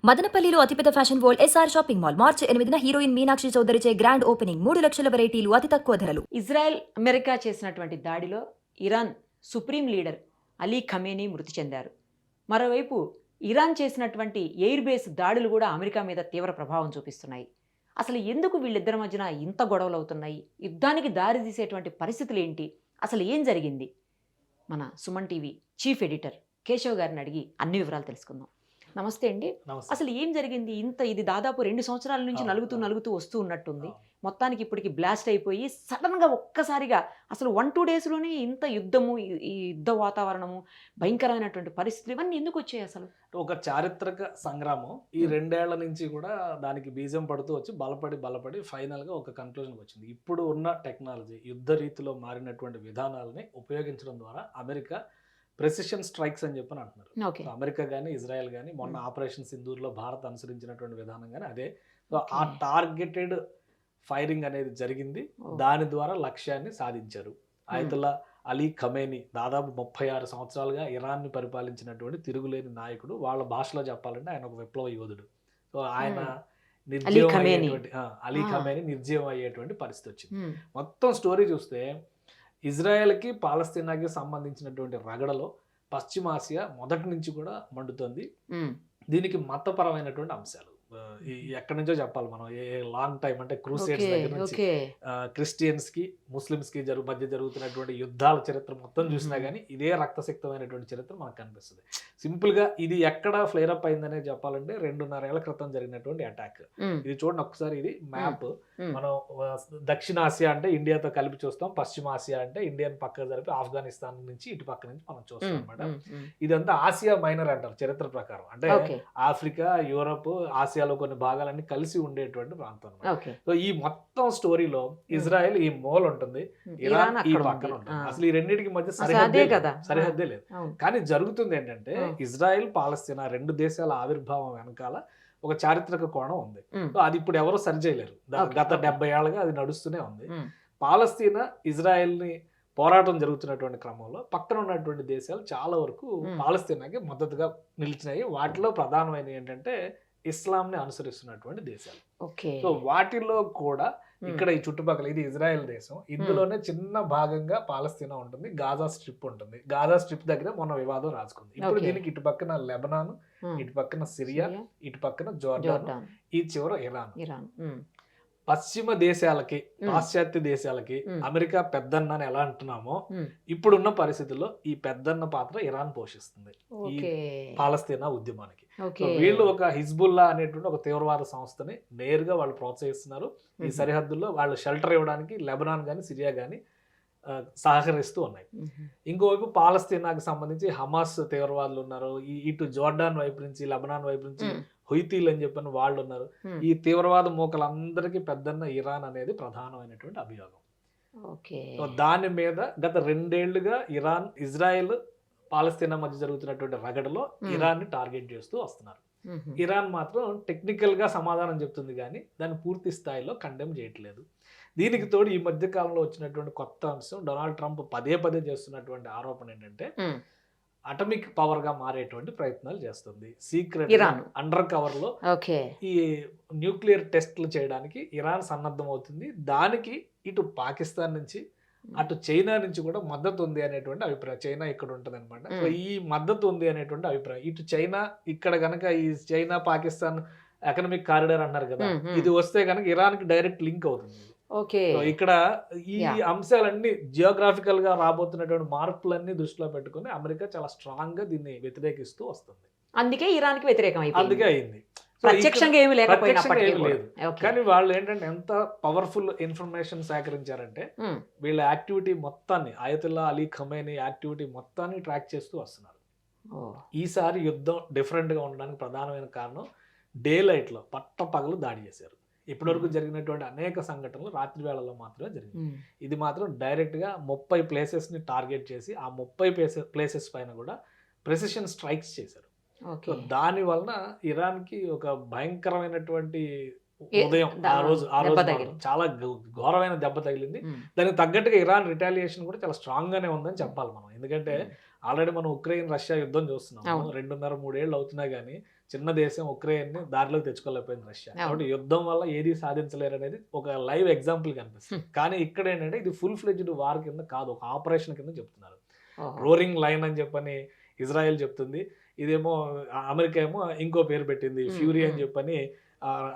మదనపల్లిలో అతిపెద్ద fashion world SR shopping mall March 8న హీరోయిన్ మీనాక్షి చౌదరిచే గ్రాండ్ ఓపెనింగ్ 3 లక్షల వెరైటీలు అతి తక్కువ ధరలు. ఇజ్రాయెల్ అమెరికా చేసినటువంటి దాడిలో Iran supreme leader Ali Khamenei మృతి చెందారు. మరోవైపు ఇరాన్ చేసినటువంటి ఎయిర్ బేస్ దాడులు కూడా అమెరికా మీద తీవ్ర ప్రభావం చూపిస్తున్నాయి. అసలు ఎందుకు వీళ్ళిద్దరి మధ్యన ఇంత గొడవలు అవుతున్నాయి? యుద్ధానికి దారి తీసేటువంటి పరిస్థితులు ఏంటి? అసలు ఏం జరిగింది? మన Suman TV chief editor Keshav గారిని అడిగి అన్ని వివరాలు తెలుసుకుందాం. నమస్తే అండి. అసలు ఏం జరిగింది? ఇది దాదాపు 2 సంవత్సరాల నుంచి నలుగుతూ వస్తూ ఉన్నట్టుంది. మొత్తానికి ఇప్పటికి బ్లాస్ట్ అయిపోయి సడన్గా ఒక్కసారిగా అసలు 1-2 డేస్లోనే ఇంత యుద్ధము, ఈ యుద్ధ వాతావరణము, భయంకరమైనటువంటి పరిస్థితులు ఇవన్నీ ఎందుకు వచ్చాయి? అసలు ఒక చారిత్రక సంగ్రామం ఈ 2 ఏళ్ల నుంచి కూడా దానికి బీజం పడుతూ వచ్చి బలపడి ఫైనల్గా ఒక కన్క్లూజన్కి వచ్చింది. ఇప్పుడు ఉన్న టెక్నాలజీ, యుద్ధ రీతిలో మారినటువంటి విధానాలని ఉపయోగించడం ద్వారా అమెరికా ప్రెసిషన్ స్ట్రైక్స్ అని చెప్పని అంటున్నారు. అమెరికా కానీ ఇజ్రాయెల్ కానీ మొన్న ఆపరేషన్ సింధూర్లో భారత్ అనుసరించినటువంటి విధానం కానీ అదే. సో ఆ టార్గెటెడ్ ఫైరింగ్ అనేది జరిగింది. దాని ద్వారా లక్ష్యాన్ని సాధించారు. ఆయతుల్లా అలీ ఖమేనీ దాదాపు 36 సంవత్సరాలుగా ఇరాన్ని పరిపాలించినటువంటి తిరుగులేని నాయకుడు. వాళ్ళ భాషలో చెప్పాలంటే ఆయన ఒక విప్లవ యోధుడు. సో ఆయన అలీ ఖమేనీ నిర్జీవం అయ్యేటువంటి పరిస్థితి వచ్చింది. మొత్తం స్టోరీ చూస్తే ఇజ్రాయెల్కి పాలస్తీనాకి సంబంధించినటువంటి రగడలో పశ్చిమాసియా మొదటి నుంచి కూడా మండుతుంది. దీనికి మతపరమైనటువంటి అంశాలు ఎక్కడి నుంచో చెప్పాలి మనం. లాంగ్ టైం అంటే క్రూసేడ్స్ దగ్గర నుంచి క్రిస్టియన్స్ కి ముస్లిమ్స్ కి మధ్య జరుగుతున్నటువంటి యుద్ధాల చరిత్ర మొత్తం చూసినా గానీ ఇదే రక్తసిక్తమైనటువంటి చరిత్ర మనకు కనిపిస్తుంది. సింపుల్ గా ఇది ఎక్కడ ఫ్లేర్ అప్ అయిందనే చెప్పాలంటే 2.5 ఏళ్ల క్రితం జరిగినటువంటి అటాక్. ఇది చూడండి ఒకసారి, ఇది మ్యాప్. మనం దక్షిణాసియా అంటే ఇండియాతో కలిపి చూస్తాం, పశ్చిమాసియా అంటే ఇండియాని పక్కన జరిపి ఆఫ్ఘనిస్తాన్ నుంచి ఇటు పక్క నుంచి మనం చూస్తాం అనమాట. ఇదంతా ఆసియా మైనర్ అంటారు చరిత్ర ప్రకారం. అంటే ఆఫ్రికా, యూరోప్, ఆసియాలో కొన్ని భాగాలన్నీ కలిసి ఉండేటువంటి ప్రాంతం అనమాట. సో ఈ మొత్తం స్టోరీలో ఇజ్రాయెల్ ఈ మూల ఉంటుంది, ఇరాన్ ఈ పక్కన ఉంటుంది. అసలు ఈ రెండింటికి మధ్య సరిహద్దే లేదు. కానీ జరుగుతుంది ఏంటంటే ఇజ్రాయెల్ పాలస్తీనా 2 దేశాల ఆవిర్భావం వెనకాల ఒక చారిత్రక కోణం ఉంది. సో అది ఇప్పుడు ఎవరు సరిచేయలేరు. గత 70 ఏళ్ళగా అది నడుస్తూనే ఉంది. పాలస్తీనా ఇజ్రాయెల్ ని పోరాటం జరుగుతున్నటువంటి క్రమంలో పక్కన ఉన్నటువంటి దేశాలు చాలా వరకు పాలస్తీనాకి మద్దతుగా నిలిచినాయి. వాటిలో ప్రధానమైన ఏంటంటే ఇస్లాంని అనుసరిస్తున్నటువంటి దేశాలు. సో వాటిలో కూడా ఇక్కడ ఈ చుట్టుపక్కల ఇది ఇజ్రాయెల్ దేశం, ఇందులోనే చిన్న భాగంగా పాలస్తీనా ఉంటుంది, గాజా స్ట్రిప్ ఉంటుంది. గాజా స్ట్రిప్ దగ్గర మొన్న వివాదం రాసుకుంది. ఇప్పుడు దీనికి ఇటు పక్కన లెబనాన్, ఇటు పక్కన సిరియా, ఇటు పక్కన జోర్డాన్, ఈ చివర ఇరాన్. పశ్చిమ దేశాలకి, పాశ్చాత్య దేశాలకి అమెరికా పెద్దన్న అని ఎలా అంటున్నామో ఇప్పుడున్న పరిస్థితుల్లో ఈ పెద్దన్న పాత్ర ఇరాన్ పోషిస్తుంది ఈ పాలస్తీనా ఉద్యమానికి. వీళ్ళు ఒక హిజ్బుల్లా అనేటువంటి ఒక తీవ్రవాద సంస్థని నేరుగా వాళ్ళు ప్రోత్సహిస్తున్నారు. ఈ సరిహద్దుల్లో వాళ్ళు షెల్టర్ ఇవ్వడానికి లెబనాన్ కానీ సిరియా కానీ సహకరిస్తూ ఉన్నాయి. ఇంకోవైపు పాలస్తీనాకి సంబంధించి హమాస్ తీవ్రవాదులు ఉన్నారు. ఇటు జోర్డాన్ వైపు నుంచి, లెబనాన్ వైపు నుంచి హుయితీలు అని చెప్పిన వాళ్ళు ఉన్నారు. ఈ తీవ్రవాద మూకలందరికీ పెద్దన్న ఇరాన్ అనేది ప్రధానమైనటువంటి అభియోగం. దాని మీద గత 2 ఏళ్లుగా ఇరాన్, ఇజ్రాయెల్, పాలస్తీనా మధ్య జరుగుతున్నటువంటి రగడలో ఇరాన్ ని టార్గెట్ చేస్తూ వస్తున్నారు. ఇరాన్ మాత్రం టెక్నికల్ గా సమాధానం చెప్తుంది కానీ దాన్ని పూర్తి స్థాయిలో కండెమ్ చేయట్లేదు. దీనికి తోడు ఈ మధ్య కాలంలో వచ్చినటువంటి కొత్త అంశం, డొనాల్డ్ ట్రంప్ పదే చేస్తున్నటువంటి ఆరోపణ ఏంటంటే అటమిక్ పవర్ గా మారేటువంటి ప్రయత్నాలు చేస్తుంది. సీక్రెట్ అండర్ కవర్ లో ఈ న్యూక్లియర్ టెస్ట్లు చేయడానికి ఇరాన్ సన్నద్ధం అవుతుంది. దానికి ఇటు పాకిస్తాన్ నుంచి, అటు చైనా నుంచి కూడా మద్దతు ఉంది అనేటువంటి అభిప్రాయం. చైనా ఇక్కడ ఉంటుంది అనమాట. సో ఈ మద్దతు ఉంది అనేటువంటి అభిప్రాయం. ఇటు చైనా ఇక్కడ గనక ఈ చైనా పాకిస్తాన్ ఎకనామిక్ కారిడార్ అన్నారు కదా, ఇది వస్తే కనుక ఇరాన్ కి డైరెక్ట్ లింక్ అవుతుంది. ఇక్కడ ఈ అంశాలన్నీ జియోగ్రాఫికల్ గా రాబోతున్నటువంటి మార్పులన్నీ దృష్టిలో పెట్టుకుని అమెరికా చాలా స్ట్రాంగ్ గా దీన్ని వ్యతిరేకిస్తూ వస్తుంది. అందుకే ఇరాన్ కి వ్యతిరేకం అందుకే అయింది. ప్రత్యక్షంగా ఏమి లేదు. కానీ వాళ్ళు ఏంటంటే ఎంత పవర్ఫుల్ ఇన్ఫర్మేషన్ సేకరించారంటే వీళ్ళ యాక్టివిటీ మొత్తాన్ని, ఆయతుల్లా అలీ ఖమేనీ యాక్టివిటీ మొత్తాన్ని ట్రాక్ చేస్తూ వస్తున్నారు. ఈసారి యుద్ధం డిఫరెంట్ గా ఉండడానికి ప్రధానమైన కారణం డే లైట్ లో పగలు దాడి చేశారు. ఇప్పటివరకు జరిగినటువంటి అనేక సంఘటనలు రాత్రి వేళల్లో మాత్రమే జరిగింది. ఇది మాత్రం డైరెక్ట్ గా 30 ప్లేసెస్ ని టార్గెట్ చేసి ఆ 30 ప్లేసెస్ పైన కూడా ప్రెసిషన్ స్ట్రైక్స్ చేశారు. దాని వలన ఇరాన్ కి ఒక భయంకరమైనటువంటి ఉదయం ఆ రోజు చాలా ఘోరమైన దెబ్బ తగిలింది. దానికి తగ్గట్టుగా ఇరాన్ రిటాలియేషన్ కూడా చాలా స్ట్రాంగ్ గానే ఉందని చెప్పాలి మనం. ఎందుకంటే ఆల్రెడీ మనం ఉక్రెయిన్ రష్యా యుద్ధం చూస్తున్నాము. 2.5-3 ఏళ్ళు అవుతున్నా గానీ చిన్న దేశం ఉక్రెయిన్ ని దారిలోకి తెచ్చుకోలేకపోయింది రష్యా. కాబట్టి యుద్ధం వల్ల ఏది సాధించలేరు అనేది ఒక లైవ్ ఎగ్జాంపుల్ కనిపిస్తుంది. కానీ ఇక్కడ ఏంటంటే ఇది ఫుల్ ఫ్లెడ్జ్డ్ వార్ కింద కాదు, ఒక ఆపరేషన్ కింద చెప్తున్నారు. రోరింగ్ లైన్ అని చెప్పని ఇజ్రాయెల్ చెప్తుంది, ఇదేమో అమెరికా ఏమో ఇంకో పేరు పెట్టింది ఫ్యూరీ అని చెప్పని,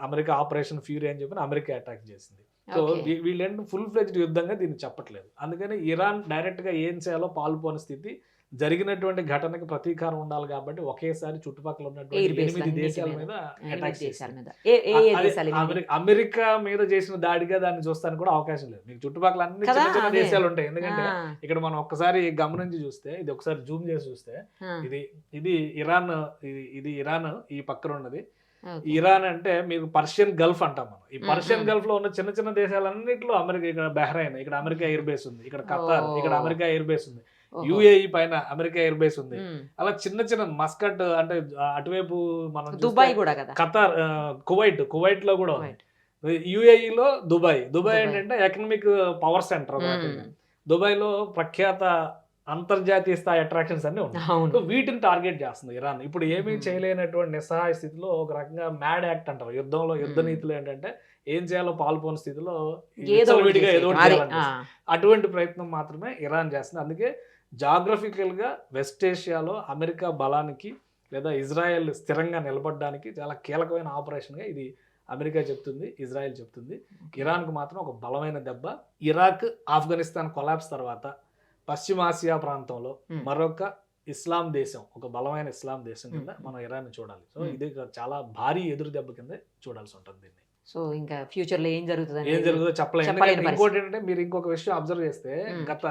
అమెరికా ఆపరేషన్ ఫ్యూరీ అని చెప్పని అమెరికా అటాక్ చేసింది. సో వీళ్ళేంటి ఫుల్ ఫ్లెడ్జ్డ్ యుద్ధంగా దీన్ని చెప్పట్లేదు. అందుకని ఇరాన్ డైరెక్ట్ గా ఏం చేయాలో పాల్పోని స్థితి, జరిగినటువంటి ఘటనకి ప్రతీకారం ఉండాలి కాబట్టి ఒకేసారి చుట్టుపక్కల ఉన్నటువంటి 8 దేశాల మీద అటాక్ చేశారు. అమెరికా మీద చేసిన దాడిగా దాన్ని చూస్తానికి కూడా అవకాశం లేదు. మీకు చుట్టుపక్కల అన్ని చిన్న చిన్న దేశాలు ఉంటాయి. ఎందుకంటే ఇక్కడ మనం ఒక్కసారి గమనించి చూస్తే, ఇది ఒకసారి జూమ్ చేసి చూస్తే, ఇది ఇరాన్, ఇది ఇరాన్ ఈ పక్కన ఉన్నది. ఇరాన్ అంటే మీకు పర్షియన్ గల్ఫ్ అంటాం మనం. ఈ పర్షియన్ గల్ఫ్ లో ఉన్న చిన్న చిన్న దేశాలన్నింటిలో అమెరికా, ఇక్కడ బహ్రైన్, ఇక్కడ అమెరికా ఎయిర్ బేస్ ఉంది, ఇక్కడ ఖతార్, ఇక్కడ అమెరికా ఎయిర్ బేస్ ఉంది, యుఏఈ పైన అమెరికా ఎయిర్ బేస్ ఉంది. అలా చిన్న చిన్న మస్కట్ అంటే అటువైపు మనం దుబాయ్ కూడా కదా, ఖతార్, కువైట్ లో కూడా ఉంది. యుఏఈ లో దుబాయ్ ఏంటంటే ఎకనామిక్ పవర్ సెంటర్. దుబాయ్ లో ప్రఖ్యాత అంతర్జాతీయ స్థాయి అట్రాక్షన్స్ అన్ని ఉన్నాయి. వీటిని టార్గెట్ చేస్తుంది ఇరాన్. ఇప్పుడు ఏమీ చేయలేనటువంటి నిస్సహాయ స్థితిలో ఒక రకంగా మ్యాడ్ యాక్ట్ అంటారు యుద్ధంలో. యుద్ధ నీతులు ఏంటంటే ఏం చేయాలో పాల్పోని స్థితిలో విడిగా ఏదో అటువంటి ప్రయత్నం మాత్రమే ఇరాన్ చేస్తుంది. అందుకే జాగ్రఫికల్ గా వెస్ట్ ఏషియాలో అమెరికా బలానికి లేదా ఇజ్రాయెల్ స్థిరంగా నిలబడడానికి చాలా కీలకమైన ఆపరేషన్ గా ఇది అమెరికా చెప్తుంది, ఇజ్రాయెల్ చెప్తుంది. ఇరాన్కు మాత్రం ఒక బలమైన దెబ్బ. ఇరాక్, ఆఫ్ఘనిస్తాన్ కొలాప్స్ తర్వాత పశ్చిమాసియా ప్రాంతంలో మరొక ఇస్లాం దేశం, ఒక బలమైన ఇస్లాం దేశం కింద మనం ఇరాన్ చూడాలి. సో ఇది చాలా భారీ ఎదురు దెబ్బ కింద చూడాల్సి ఉంటుంది దీన్ని. సో ఇంకా ఫ్యూచర్ లో ఏం జరుగుతుందో చెప్పలేదు. ఇంకోటి ఏంటంటే మీరు ఇంకొక విషయం అబ్జర్వ్ చేస్తే గత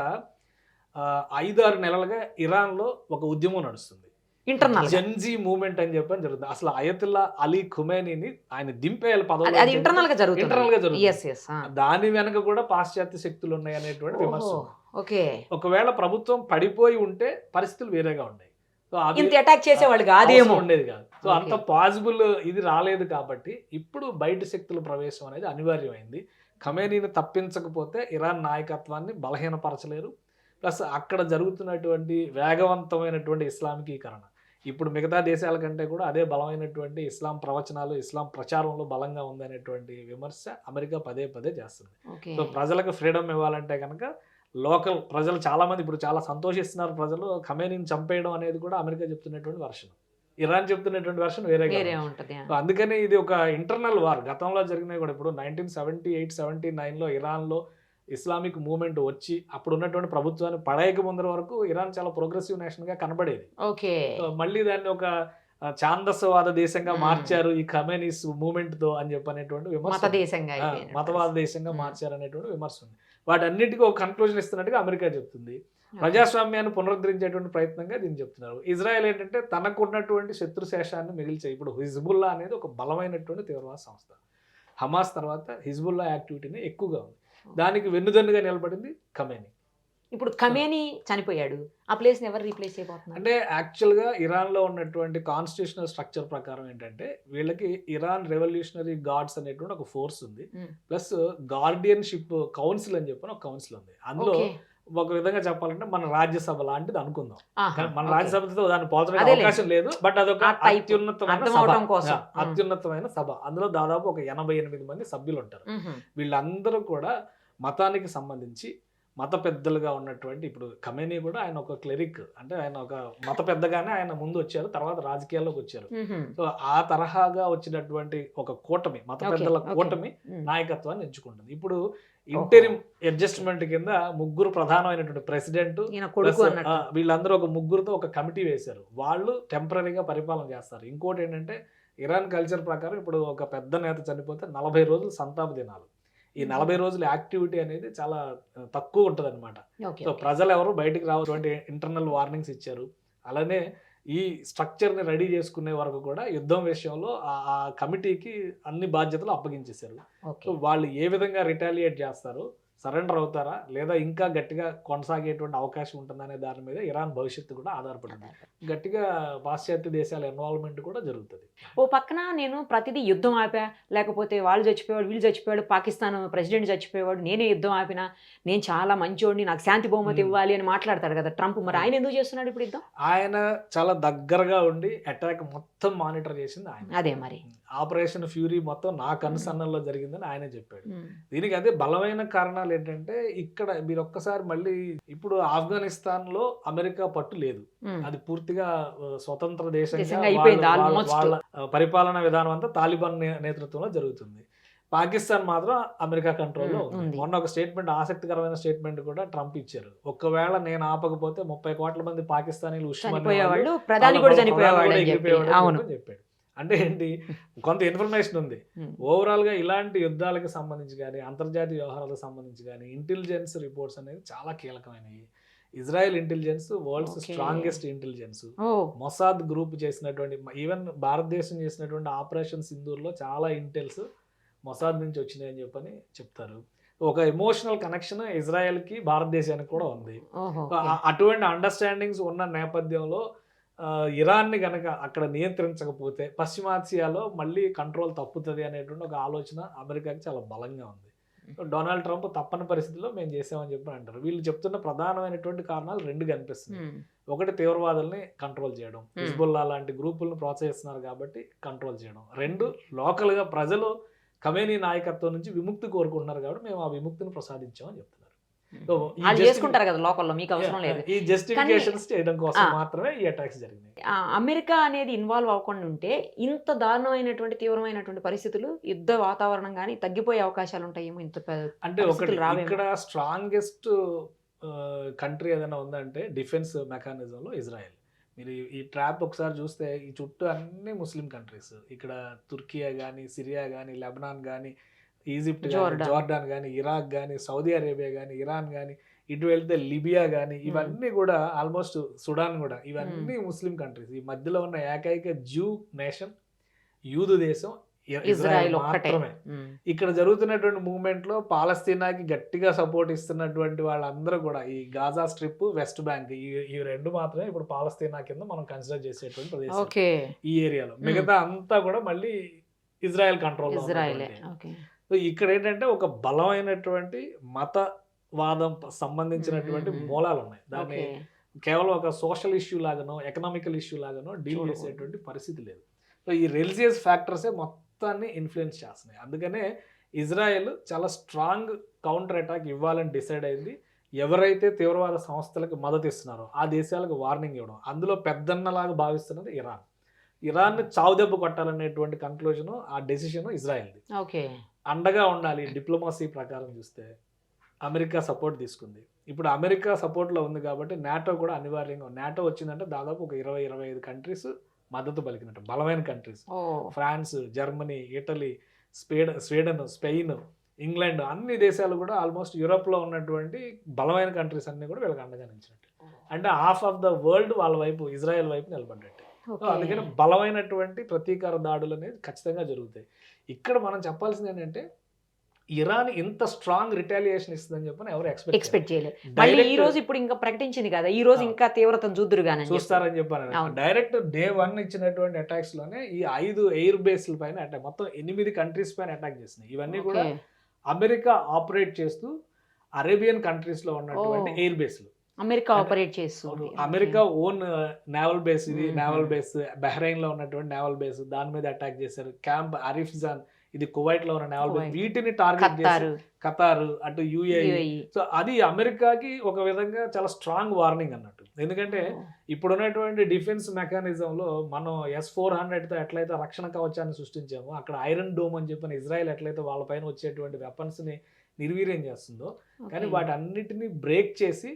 5-6 నెలలుగా ఇరాన్ లో ఒక ఉద్యమం నడుస్తుంది, ఇంటర్నల్ జెన్జీ మూవ్మెంట్ అని చెప్పని జరుగుతుంది. అసలు అయతుల్లా అలీ ఖుమైనీని ఆయన దింపేయాలి పదవి, ఇంటర్నల్ గా జరుగుతుంది. దాని వెనక కూడా పాశ్చాత్య శక్తులు ఉన్నాయి అనేటువంటి విమర్శ. ఒకవేళ ప్రభుత్వం పడిపోయి ఉంటే పరిస్థితులు వేరేగా ఉన్నాయి. సో అటాక్ చేసేవాళ్ళు కాదేమో, ఉండేది కాదు. సో అంత పాసిబుల్ ఇది రాలేదు కాబట్టి ఇప్పుడు బయట శక్తుల ప్రవేశం అనేది అనివార్యమైంది. ఖమేనీని తప్పించకపోతే ఇరాన్ నాయకత్వాన్ని బలహీనపరచలేరు. ప్లస్ అక్కడ జరుగుతున్నటువంటి వేగవంతమైనటువంటి ఇస్లామికీకరణ ఇప్పుడు మిగతా దేశాల కంటే కూడా అదే బలమైనటువంటి ఇస్లాం ప్రవచనాలు, ఇస్లాం ప్రచారంలో బలంగా ఉందనేటువంటి విమర్శ అమెరికా పదే పదే చేస్తుంది. సో ప్రజలకు ఫ్రీడమ్ ఇవ్వాలంటే కనుక లోకల్ ప్రజలు చాలా మంది ఇప్పుడు చాలా సంతోషిస్తున్నారు. ప్రజలు ఖమేనీని చంపేయడం అనేది కూడా అమెరికా చెప్తున్నటువంటి వర్షన్, ఇరాన్ చెప్తున్నటువంటి వర్షన్ వేరే ఉంటుంది. అందుకని ఇది ఒక ఇంటర్నల్ వార్. గతంలో జరిగినాయి కూడా. ఇప్పుడు 1978-79లో ఇరాన్లో ఇస్లామిక్ మూవ్మెంట్ వచ్చి అప్పుడు ఉన్నటువంటి ప్రభుత్వాన్ని పడేయక ముందర వరకు ఇరాన్ చాలా ప్రోగ్రెసివ్ నేషన్ గా కనబడేది. మళ్ళీ దాన్ని ఒక ఛాందసవాద దేశంగా మార్చారు ఈ ఖమేనీస్ మూవ్మెంట్ తో అని చెప్పనేటువంటి విమర్శ, మతవాద దేశంగా మార్చారు అనేటువంటి విమర్శ ఉంది. వాటన్నిటికీ ఒక కన్క్లూజన్ ఇస్తున్నట్టుగా అమెరికా చెప్తుంది. ప్రజాస్వామ్యాన్ని పునరుద్ధరించేటువంటి ప్రయత్నంగా దీన్ని చెప్తున్నారు. ఇజ్రాయెల్ ఏంటంటే తనకున్నటువంటి శత్రుశేషాన్ని మిగిల్చే, ఇప్పుడు హిజ్బుల్లా అనేది ఒక బలమైనటువంటి తీవ్రవాద సంస్థ. హమాస్ తర్వాత హిజ్బుల్లా యాక్టివిటీని ఎక్కువగా ఉంది. దానికి వెన్నుదన్నుగా నిలబడింది ఖమేనీ. ఇప్పుడు ఖమేనీ చనిపోయాడు, ఆ ప్లేస్ ఎవరు రీప్లేస్ అయిపోతున్నారు? అంటే యాక్చువల్గా ఇరాన్లో ఉన్నటువంటి కాన్స్టిట్యూషనల్ స్ట్రక్చర్ ప్రకారం ఏంటంటే వీళ్ళకి ఇరాన్ రెవల్యూషనరీ గార్డ్స్ అనేటువంటి ఒక ఫోర్స్ ఉంది, ప్లస్ గార్డియన్షిప్ కౌన్సిల్ అని చెప్పిన ఒక కౌన్సిల్ ఉంది. అందులో ఒక విధంగా చెప్పాలంటే మన రాజ్యసభ లాంటిది అనుకుందాం. మన రాజ్యసభతో దాన్ని పోల్చడానికి అవకాశం లేదు, బట్ అదొక అత్యున్నతమైన సభ. అందులో దాదాపు ఒక 88 మంది సభ్యులు ఉంటారు. వీళ్ళందరూ కూడా మతానికి సంబంధించి మత పెద్దలుగా ఉన్నటువంటి, ఇప్పుడు ఖమేనీ కూడా ఆయన ఒక క్లెరిక్, అంటే ఆయన ఒక మత పెద్దగానే ఆయన ముందు వచ్చారు, తర్వాత రాజకీయాల్లోకి వచ్చారు. సో ఆ తరహాగా వచ్చినటువంటి ఒక కూటమి, మత పెద్దల కూటమి నాయకత్వాన్ని ఎంచుకుంటుంది. ఇప్పుడు ఇంటరిమ్ అడ్జస్ట్మెంట్ కింద 3 ప్రధానమైనటువంటి ప్రెసిడెంట్, వీళ్ళందరూ ఒక 3తో ఒక కమిటీ వేశారు. వాళ్ళు టెంపరీగా పరిపాలన చేస్తారు. ఇంకోటి ఏంటంటే ఇరాన్ కల్చర్ ప్రకారం ఇప్పుడు ఒక పెద్ద నేత చనిపోతే 40 రోజులు సంతాప దినాలు. ఈ 40 రోజుల యాక్టివిటీ అనేది చాలా తక్కువ ఉంటుంది అనమాట. సో ప్రజలు ఎవరు బయటికి రావటువంటి ఇంటర్నల్ వార్నింగ్స్ ఇచ్చారు. అలానే ఈ స్ట్రక్చర్ని రెడీ చేసుకునే వరకు కూడా యుద్ధం విషయంలో ఆ కమిటీకి అన్ని బాధ్యతలు అప్పగించేశారు. సో వాళ్ళు ఏ విధంగా రిటాలియేట్ చేస్తారో సరెండర్ అవుతారా లేదా ఇంకా గట్టిగా కొనసాగేటువంటి అవకాశం ఉంటుందనే దాని మీద ఇరాన్ భవిష్యత్తు కూడా ఆధారపడింది. గట్టిగా పాశ్చాత్య దేశాల ఇన్వాల్వ్మెంట్ కూడా జరుగుతుంది. ఓ పక్కన నేను ప్రతిదీ యుద్ధం ఆపా, లేకపోతే వాళ్ళు చచ్చిపోయాడు, వీళ్ళు చచ్చిపోయాడు, పాకిస్తాన్ ప్రెసిడెంట్ చచ్చిపోయాడు, నేనే యుద్ధం ఆపినా, నేను చాలా మంచోడిని, నాకు శాంతి బహుమతి ఇవ్వాలి అని మాట్లాడతాడు కదా ట్రంప్. మరి ఆయన ఎందుకు చేస్తున్నాడు ఇప్పుడు యుద్ధం? ఆయన చాలా దగ్గరగా ఉండి అటాక్ మొత్తం మానిటర్ చేసింది ఆయన. అదే మరి ఆపరేషన్ ఫ్యూరీ మొత్తం నా కనుసన్నల్లో జరిగిందని ఆయనే చెప్పాడు. దీనికి అదే బలమైన కారణాలు ఏంటంటే, ఇక్కడ మీరు ఒక్కసారి మళ్ళీ ఇప్పుడు ఆఫ్ఘనిస్తాన్ లో అమెరికా పట్టు లేదు, అది పూర్తిగా స్వతంత్ర దేశంగా వాళ్ళ పరిపాలనా విధానం అంతా తాలిబాన్ నేతృత్వంలో జరుగుతుంది. పాకిస్తాన్ మాత్రం అమెరికా కంట్రోల్లో ఉంది. మొన్న ఒక స్టేట్మెంట్, ఆసక్తికరమైన స్టేట్మెంట్ కూడా ట్రంప్ ఇచ్చారు. ఒకవేళ నేను ఆపకపోతే 30 కోట్ల మంది పాకిస్తానీలు చెప్పాడు. అంటే ఏంటి, కొంత ఇన్ఫర్మేషన్ ఉంది. ఓవరాల్ గా ఇలాంటి యుద్ధాలకు సంబంధించి కానీ అంతర్జాతీయ వ్యవహారాలకు సంబంధించి కానీ ఇంటెలిజెన్స్ రిపోర్ట్స్ అనేది చాలా కీలకమైనవి. Israel intelligence world's strongest intelligence. Mossad group చేసినటువంటి, ఈవెన్ భారతదేశం చేసినటువంటి ఆపరేషన్ సింధూర్లో చాలా ఇంటెల్స్ మొసాద్ నుంచి వచ్చినాయి అని చెప్పని చెప్తారు. ఒక ఎమోషనల్ కనెక్షన్ ఇజ్రాయెల్కి భారతదేశానికి కూడా ఉంది. అటువంటి అండర్స్టాండింగ్స్ ఉన్న నేపథ్యంలో ఇరాన్ని కనుక అక్కడ నియంత్రించకపోతే పశ్చిమాసియాలో మళ్ళీ కంట్రోల్ తప్పుతుంది అనేటువంటి ఒక ఆలోచన అమెరికాకి చాలా బలంగా ఉంది. డొనాల్డ్ ట్రంప్ తప్పని పరిస్థితిలో మేము చేసామని చెప్పి అంటారు. వీళ్ళు చెప్తున్న ప్రధానమైనటువంటి కారణాలు 2 కనిపిస్తున్నాయి. ఒకటి, తీవ్రవాదుల్ని కంట్రోల్ చేయడం, హిజ్బుల్లా లాంటి గ్రూపులను ప్రోత్సహిస్తున్నారు కాబట్టి కంట్రోల్ చేయడం. 2, లోకల్గా ప్రజలు ఖమేనీ నాయకత్వం నుంచి విముక్తి కోరుకుంటున్నారు కాబట్టి మేము ఆ విముక్తిని ప్రసాదించామని చెప్తున్నారు. చేసుకుంటారు కదా లోకల్లో, మీకు అవసరం లేదు. ఈ జస్టిఫికేషన్స్ చేయడం కోసం మాత్రమే ఈ అటాక్స్ జరిగినాయి. అమెరికా అనేది ఇన్వాల్వ్ అవ్వకుండా ఉంటే ఇంత దారుణమైనటువంటి తీవ్రమైనటువంటి పరిస్థితులు, యుద్ధ వాతావరణం కానీ తగ్గిపోయే అవకాశాలు ఉంటాయేమో. ఇంత అంటే ఒకటి ఇక్కడ స్ట్రాంగెస్ట్ కంట్రీ ఏదైనా ఉందంటే డిఫెన్స్ మెకానిజంలో ఇజ్రాయెల్. మీరు ఈ ట్రాప్ ఒకసారి చూస్తే ఈ చుట్టూ అన్ని ముస్లిం కంట్రీస్, ఇక్కడ తుర్కియా కానీ, సిరియా కానీ, లెబనాన్ కానీ, ఈజిప్ట్ కానీ, జోర్డాన్ కానీ, ఇరాక్ కానీ, సౌదీ అరేబియా కానీ, ఇరాన్ కానీ, ఇటు వెళ్తే లిబియా కానీ, ఇవన్నీ కూడా ఆల్మోస్ట్ సుడాన్ కూడా, ఇవన్నీ ముస్లిం కంట్రీస్. ఈ మధ్యలో ఉన్న ఏకైక జ్యూ నేషన్, యూదు దేశం ఇజ్రాయెల్ మాత్రమే. ఇక్కడ జరుగుతున్నటువంటి మూవ్మెంట్ లో పాలస్తీనాకి గట్టిగా సపోర్ట్ ఇస్తున్నటువంటి వాళ్ళందరూ కూడా ఈ గాజా స్ట్రిప్, వెస్ట్ బ్యాంక్, ఈ 2 మాత్రమే ఇప్పుడు పాలస్తీనా కింద మనం కన్సిడర్ చేసేటువంటి ప్రదేశం ఈ ఏరియాలో. మిగతా అంతా కూడా మళ్ళీ ఇజ్రాయెల్ కంట్రోల్. సో ఇక్కడ ఏంటంటే ఒక బలమైనటువంటి మతవాదం సంబంధించినటువంటి మూలాలు ఉన్నాయి. దాన్ని కేవలం ఒక సోషల్ ఇష్యూ లాగానో ఎకనామికల్ ఇష్యూ లాగానో డీల్ చేసేటువంటి పరిస్థితి లేదు. సో ఈ రిలీజియస్ ఫ్యాక్టర్సే మొత్తాన్ని ఇన్ఫ్లుయెన్స్ చేస్తున్నాయి. అందుకనే ఇజ్రాయెల్ చాలా స్ట్రాంగ్ కౌంటర్ అటాక్ ఇవ్వాలని డిసైడ్ అయింది. ఎవరైతే తీవ్రవాద సంస్థలకు మద్దతు ఇస్తున్నారో ఆ దేశాలకు వార్నింగ్ ఇవ్వడం, అందులో పెద్దన్నలాగా భావిస్తున్నది ఇరాన్. ఇరాన్ని చావుదెబ్బ కొట్టాలనేటువంటి కంక్లూజన్, ఆ డెసిషన్ ఇజ్రాయెల్ది. అండగా ఉండాలి. డిప్లొమసీ ప్రకారం చూస్తే అమెరికా సపోర్ట్ తీసుకుంది. ఇప్పుడు అమెరికా సపోర్ట్లో ఉంది కాబట్టి నాటో కూడా అనివార్యంగా, నాటో వచ్చిందంటే దాదాపు ఒక 20-25 కంట్రీస్ మద్దతు పలికినట్టు, బలమైన countries. France, Germany, Italy, Sweden, Spain, England, అన్ని దేశాలు కూడా ఆల్మోస్ట్ యూరోప్లో ఉన్నటువంటి బలమైన కంట్రీస్ అన్ని కూడా వీళ్ళకి అండగా నిలిచినట్టు. అంటే హాఫ్ ఆఫ్ ద వరల్డ్ వాళ్ళ వైపు, ఇజ్రాయెల్ వైపు నిలబడ్డట్టు. అందుకని బలమైనటువంటి ప్రతీకార దాడులు అనేది ఖచ్చితంగా జరుగుతాయి. ఇక్కడ మనం చెప్పాల్సింది ఏంటంటే, ఇరాన్ ఇంత స్ట్రాంగ్ రిటాలియేషన్ ఇస్తుందని చెప్పని ఎవరు ఎక్స్పెక్ట్ చేయలేదు. మళ్ళీ ఈ రోజు ఇప్పుడు ఇంకా ప్రకటించింది కదా, ఈ రోజు ఇంకా తీవ్రతను చూస్తారని చెప్పారు. డైరెక్ట్ డే 1 ఇచ్చినటువంటి అటాక్స్ లోనే ఈ 5 ఎయిర్ బేస్ల పైన అటాక్, మొత్తం 8 కంట్రీస్ పైన అటాక్ చేసినాయి. ఇవన్నీ కూడా అమెరికా ఆపరేట్ చేస్తూ అరేబియన్ కంట్రీస్ లో ఉన్నటువంటి ఎయిర్ బేస్లు అమెరికా ఆపరేట్ చేస్తుంది. అమెరికా ఓన్ నేవల్ బేస్, ఇది నేవల్ బేస్. బహ్రెయిన్ లో ఉన్నటువంటి నేవల్ బేస్, దాని మీద అటాక్ చేశారు. క్యాంప్ అరిఫ్జాన్, ఇది కువైట్ లో ఉన్న నేవల్ బేస్. వీటిని టార్గెట్ చేశారు. ఖతార్, అటు యుఏఈ. సో అది అమెరికాకి ఒక విధంగా చాలా స్ట్రాంగ్ వార్నింగ్ అన్నట్టు. ఎందుకంటే ఇప్పుడు ఉన్నటువంటి డిఫెన్స్ మెకానిజంలో మనం S-400తో ఎట్లయితే రక్షణ కవచాన్ని సృష్టించామో, అక్కడ ఐరన్ డోమ్ అని చెప్పిన ఇజ్రాయెల్ ఎట్లయితే వాళ్ళపైన వచ్చేటువంటి వెపన్స్ ని నిర్వీర్యం చేస్తుందో, కానీ వాటి అన్నిటినీ బ్రేక్ చేసి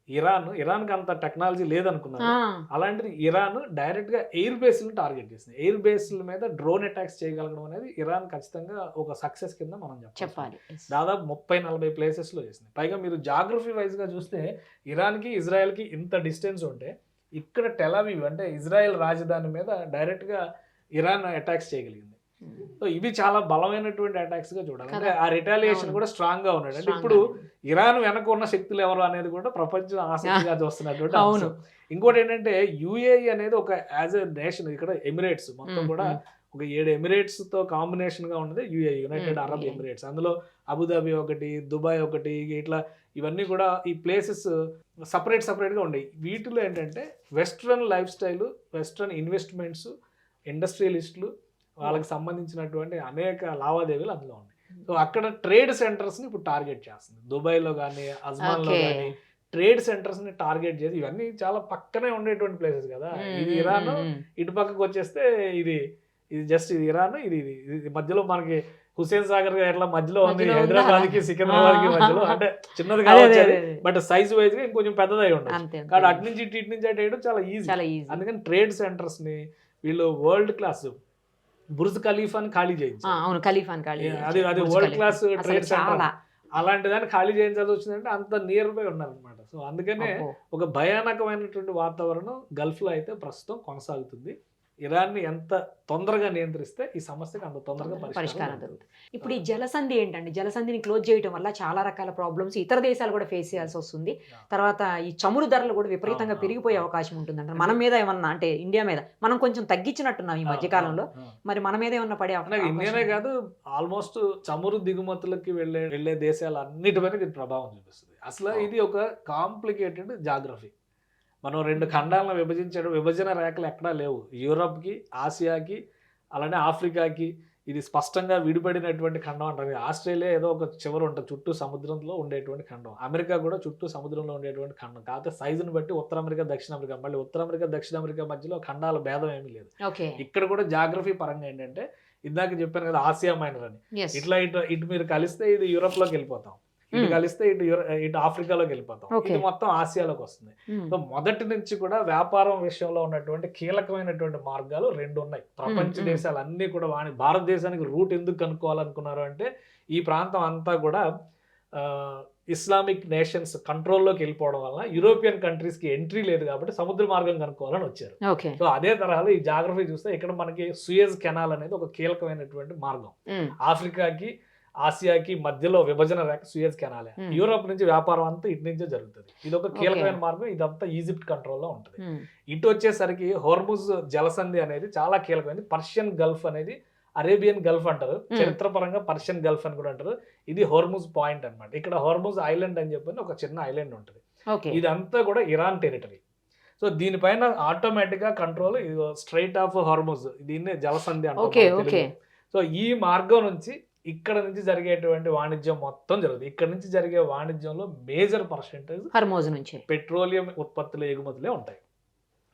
ఇరాన్కి అంత టెక్నాలజీ లేదనుకున్నారు. అలాంటిది ఇరాన్ డైరెక్ట్ గా ఎయిర్ బేస్లను టార్గెట్ చేసింది. ఎయిర్ బేస్ల మీద డ్రోన్ అటాక్స్ చేయగలగడం అనేది ఇరాన్ ఖచ్చితంగా ఒక సక్సెస్ కింద మనం చెప్పాలి. దాదాపు 30-40 ప్లేసెస్ లో చేసింది. పైగా మీరు జాగ్రఫీ వైజ్ గా చూస్తే ఇరాన్కి ఇజ్రాయెల్కి ఇంత డిస్టెన్స్ ఉంటే, ఇక్కడ టెల్ అవీవ్ అంటే ఇజ్రాయెల్ రాజధాని మీద డైరెక్ట్ గా ఇరాన్ అటాక్స్ చేయగలిగింది. సో ఇవి చాలా బలమైనటువంటి అటాక్స్ గా చూడాలి. అంటే కదా. ఆ రిటాలియేషన్ అవును. కూడా స్ట్రాంగ్ గా ఉన్నాడు. అంటే Strong ఇప్పుడు గానే. ఇరాన్ వెనక ఉన్న శక్తులు ఎవరు అనేది కూడా ప్రపంచం ఆసక్తిగా చూస్తున్నటువంటి అవును. అంశం. ఇంకోటి ఏంటంటే యుఏఈ అనేది ఒక యాజ్ ఎ నేషన్, ఇక్కడ ఎమిరేట్స్ మొత్తం కూడా ఒక 7 ఎమిరేట్స్ తో కాంబినేషన్ గా ఉన్నది UAE, United Arab UAE. Emirates. అందులో అబుదాబి ఒకటి, దుబాయ్ ఒకటి, ఇట్లా ఇవన్నీ కూడా ఈ ప్లేసెస్ సపరేట్ గా ఉండేవి. వీటిలో ఏంటంటే western life style, western investments, ఇండస్ట్రియలిస్టులు, వాళ్ళకి సంబంధించినటువంటి అనేక లావాదేవీలు అందులో ఉన్నాయి. సో అక్కడ ట్రేడ్ సెంటర్స్ ని ఇప్పుడు టార్గెట్ చేస్తుంది. దుబాయ్లో కానీ, అజ్మాన్లో Okay. కానీ ట్రేడ్ సెంటర్స్ ని టార్గెట్ చేసి, ఇవన్నీ చాలా పక్కనే ఉండేటువంటి ప్లేసెస్ కదా. ఇది ఇరాన్, ఇటు పక్కకు వచ్చేస్తే ఇది జస్ట్ ఇది ఇరాన్, ఇది మధ్యలో మనకి హుసేన్ సాగర్ ఎట్లా మధ్యలో ఉంది, మధ్యలో ఉందా? హైదరాబాద్ కి సికింద్రాబాద్ కి మధ్యలో, అంటే చిన్నది కావచ్చు బట్ సైజ్ వైజ్ గా ఇంకొంచెం పెద్దదై ఉండదు. అంతే కాబట్టి అటు నుంచి ఇటు నుంచి అటు వేయడం చాలా ఈజీ. చాలా ఈజీ. అందుకని ట్రేడ్ సెంటర్స్ ని వీళ్ళు వరల్డ్ క్లాస్ బుర్జ్ ఖలీఫాని ఖాళీ చేయించారు. అవును, ఖలీఫాన్ ఖాళీ అది బుర్జ్ వరల్డ్ ఖలీఫా. క్లాస్ అసలు ట్రేడ్ సెంటర్. చాలా. అలాంటి దాన్ని ఖాళీ చేయించాల్సి వచ్చిందంటే అంత నియర్ బై ఉన్నారనమాట. సో అందుకనే అబ్బో. ఒక భయానకమైనటువంటి వాతావరణం గల్ఫ్ లో అయితే ప్రస్తుతం కొనసాగుతుంది. ఇరాన్ ని ఎంత తొందరగా నియంత్రిస్తే ఈ సమస్యకు అంత తొందరగా పరిష్కారం దొరుకుతుంది. ఇప్పుడు ఈ జలసంధి ఏంటండి? జలసంధిని క్లోజ్ చేయడం వల్ల చాలా రకాల ప్రాబ్లమ్స్ ఇతర దేశాలు కూడా ఫేస్ చేయాల్సి వస్తుంది. తర్వాత ఈ చమురు ధరలు కూడా విపరీతంగా పెరిగిపోయే అవకాశం ఉంటుందంట. మన మీద ఏమన్నా, అంటే ఇండియా మీద మనం కొంచెం తగ్గించినట్టున్నాం ఈ మధ్య కాలంలో. మరి మన మీద ఏమన్నా పడే అవకాశం ఇండియానే కాదు, ఆల్మోస్ట్ చమురు దిగుమతులకి వెళ్ళే దేశాలు అన్నిటిపైన ఇది ప్రభావం చూపిస్తుంది. అసలు ఇది ఒక కాంప్లికేటెడ్ జాగ్రఫీ. మనం 2 ఖండాలను విభజన రేఖలు ఎక్కడా లేవు. యూరప్కి, ఆసియాకి, అలానే ఆఫ్రికాకి ఇది స్పష్టంగా విడిపడినటువంటి ఖండం అంటారు. ఆస్ట్రేలియా ఏదో ఒక చివర ఉంటుంది, చుట్టూ సముద్రంలో ఉండేటువంటి ఖండం. అమెరికా కూడా చుట్టూ సముద్రంలో ఉండేటువంటి ఖండం. కాకపోతే సైజుని బట్టి ఉత్తర అమెరికా, దక్షిణ అమెరికా, మళ్ళీ ఉత్తర అమెరికా, దక్షిణ అమెరికా మధ్యలో ఖండాల భేదం ఏమీ లేదు. ఇక్కడ కూడా జాగ్రఫీ పరంగా ఏంటంటే, ఇందాక చెప్పాను కదా ఆసియా మైనర్ అని, ఇట్లా ఇటు మీరు కలిస్తే ఇది యూరప్ లోకి వెళ్ళిపోతాం, ఇటు కలిస్తే ఇటు ఆఫ్రికాలోకి వెళ్ళిపోతాం, ఇది మొత్తం ఆసియాలోకి వస్తుంది. సో మొదటి నుంచి కూడా వ్యాపారం విషయంలో ఉన్నటువంటి కీలకమైనటువంటి మార్గాలు 2 ఉన్నాయి. ప్రపంచ దేశాలు అన్ని కూడా భారతదేశానికి రూట్ ఎందుకు కనుక్కోవాలనుకున్నారు అంటే, ఈ ప్రాంతం అంతా కూడా ఇస్లామిక్ నేషన్స్ కంట్రోల్లోకి వెళ్ళిపోవడం వల్ల యూరోపియన్ కంట్రీస్ కి ఎంట్రీ లేదు కాబట్టి సముద్ర మార్గం కనుక్కోవాలని వచ్చారు. సో అదే తరహాలో ఈ జాగ్రఫీ చూస్తే ఇక్కడ మనకి సూయజ్ కెనాల్ అనేది ఒక కీలకమైనటువంటి మార్గం. ఆఫ్రికాకి, ఆసియాకి మధ్యలో విభజన రేఖ సూయజ్ కెనాలే. యూరోప్ నుంచి వ్యాపారం అంతా ఇటు నుంచే జరుగుతుంది. ఇది ఒక కీలకమైన మార్గం. ఇదంతా ఈజిప్ట్ కంట్రోల్లో ఉంటుంది. ఇటు వచ్చేసరికి హోర్ముజ్ జలసంధి అనేది చాలా కీలకమైనది. పర్షియన్ గల్ఫ్ అనేది అరేబియన్ గల్ఫ్ అంటారు, చరిత్రపరంగా పర్షియన్ గల్ఫ్ అని కూడా అంటారు. ఇది హోర్ముజ్ పాయింట్ అన్నమాట. ఇక్కడ హోర్ముజ్ ఐలాండ్ అని చెప్పి ఒక చిన్న ఐలాండ్ ఉంటుంది. ఇదంతా కూడా ఇరాన్ టెరిటరీ. సో దీనిపైన ఆటోమేటిక్ గా కంట్రోల్ స్ట్రైట్ ఆఫ్ హోర్ముజ్, దీన్నే జలసంధి అంటారు. సో ఈ మార్గం నుంచి ఇక్కడ నుంచి జరిగేటువంటి వాణిజ్యం మొత్తం జరుగుతుంది. ఇక్కడ నుంచి జరిగే వాణిజ్యంలో మేజర్ పర్సెంటేజ్ హోర్ముజ్ నుంచి పెట్రోలియం ఉత్పత్తుల ఎగుమతులే ఉంటాయి.